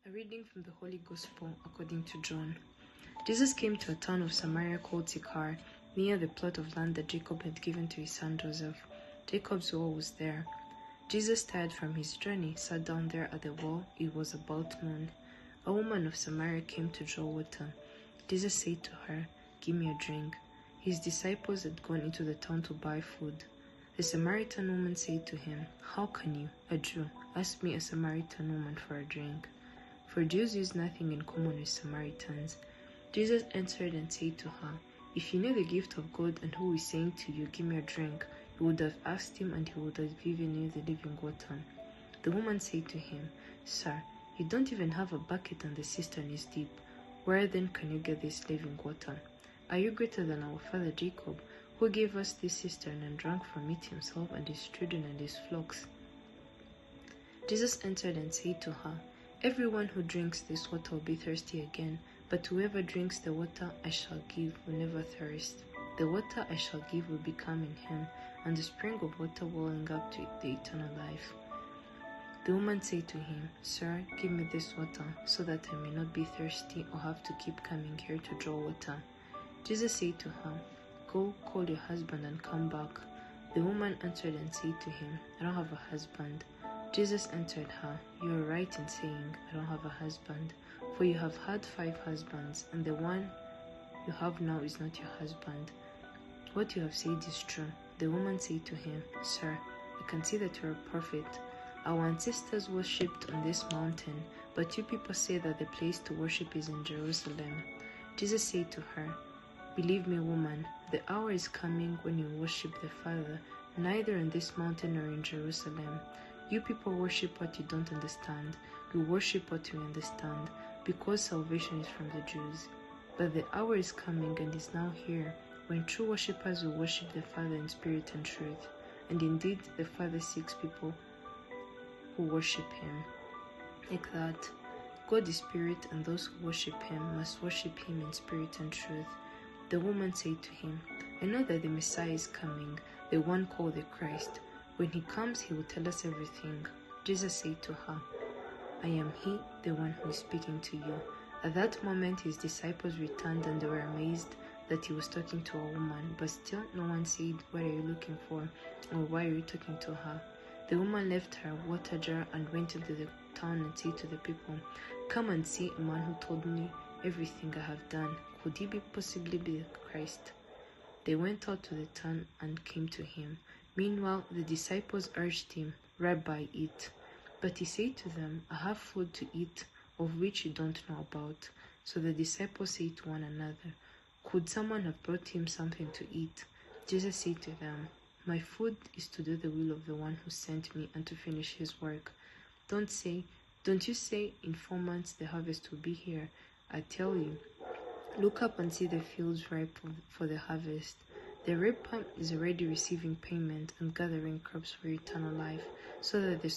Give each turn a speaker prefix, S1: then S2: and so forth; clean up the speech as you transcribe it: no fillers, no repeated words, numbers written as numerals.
S1: A reading from the Holy Gospel according to John. Jesus came to a town of Samaria called Sychar, near the plot of land that Jacob had given to his son Joseph. Jacob's well was there. Jesus, tired from his journey, sat down there at the well. It was about noon. A woman of Samaria came to draw water. Jesus said to her, "Give me a drink." His disciples had gone into the town to buy food. The Samaritan woman said to him, "How can you, a Jew, ask me, a Samaritan woman, for a drink?" For Jews use nothing in common with Samaritans. Jesus answered and said to her, "If you knew the gift of God and who is saying to you, 'Give me a drink,' you would have asked him and he would have given you the living water." The woman said to him, "Sir, you don't even have a bucket and the cistern is deep. Where then can you get this living water? Are you greater than our father Jacob, who gave us this cistern and drank from it himself and his children and his flocks?" Jesus answered and said to her, "Everyone who drinks this water will be thirsty again, but whoever drinks the water I shall give will never thirst. The water I shall give will become in him, and the spring of water welling up to the eternal life." The woman said to him, "Sir, give me this water, so that I may not be thirsty or have to keep coming here to draw water." Jesus said to her, "Go, call your husband and come back." The woman answered and said to him, "I don't have a husband." Jesus answered her, "You are right in saying, 'I don't have a husband,' for you have had 5 husbands, and the one you have now is not your husband. What you have said is true." The woman said to him, "Sir, I can see that you are a prophet. Our ancestors worshipped on this mountain, but you people say that the place to worship is in Jerusalem." Jesus said to her, "Believe me, woman, the hour is coming when you worship the Father, neither on this mountain nor in Jerusalem. You people worship what you don't understand. We worship what we understand, because salvation is from the Jews. But the hour is coming and is now here, when true worshippers will worship the Father in spirit and truth. And indeed, the Father seeks people who worship him like that. God is spirit, and those who worship him must worship him in spirit and truth." The woman said to him, "I know that the Messiah is coming, the one called the Christ. When he comes, he will tell us everything." Jesus said to her, "I am he, the one who is speaking to you." At that moment his disciples returned, and they were amazed that he was talking to a woman. But still no one said, "What are you looking for?" or "Why are you talking to her?" The woman left her water jar and went into the town and said to the people, "Come and see a man who told me everything I have done. Could he possibly be the Christ?" They went out to the town and came to him. Meanwhile, the disciples urged him, "Rabbi, eat." But he said to them, "I have food to eat of which you don't know about." So the disciples said to one another, "Could someone have brought him something to eat?" Jesus said to them, "My food is to do the will of the one who sent me and to finish his work. Don't you say, 'In 4 months the harvest will be here'? I tell you, look up and see the fields ripe for the harvest. The reaper is already receiving payment and gathering crops for eternal life, so that the